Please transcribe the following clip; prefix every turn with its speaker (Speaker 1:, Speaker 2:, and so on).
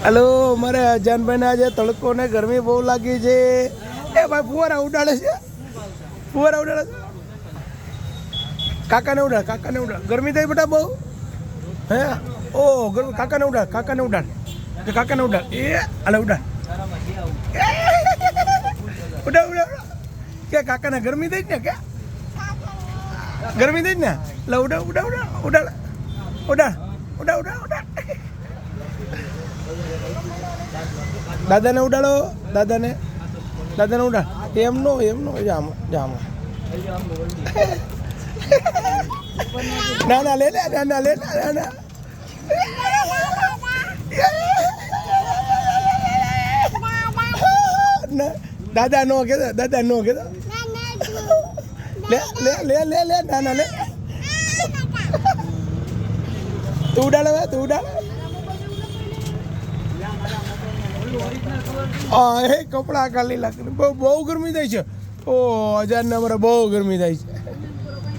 Speaker 1: Hello મારે અજાનભાઈને આજે તડકો ને ગરમી બહુ લાગી છે. એ ભાઈ ફુવારા ઉડાડે છે, ફુવારા ઉડાડે છે. કાકાને ઉડાડ ગરમી થઈ બેટા બહુ. હે ઓ ગરમી કાકાને ઉડાડ કાકાને ઉડાડ એ અલે ઉડાડ ઉડાડ કે કાકાને ગરમી થઈ ને કે ગરમી થઈ ને લે ઉડાડ ઉડાડ ઉડાડ ઉડાડ ઉડાડ ઉડાડ દાદાને ઉડાડો દાદાને ઉડાડ એમનો જામ ના લે દાદા નો કે લે ના લે તું ઉડાડ હા એ કપડા ખાલી લાગે બહુ ગરમી થાય છે. ઓ અજાન અમારે બહુ ગરમી થાય છે.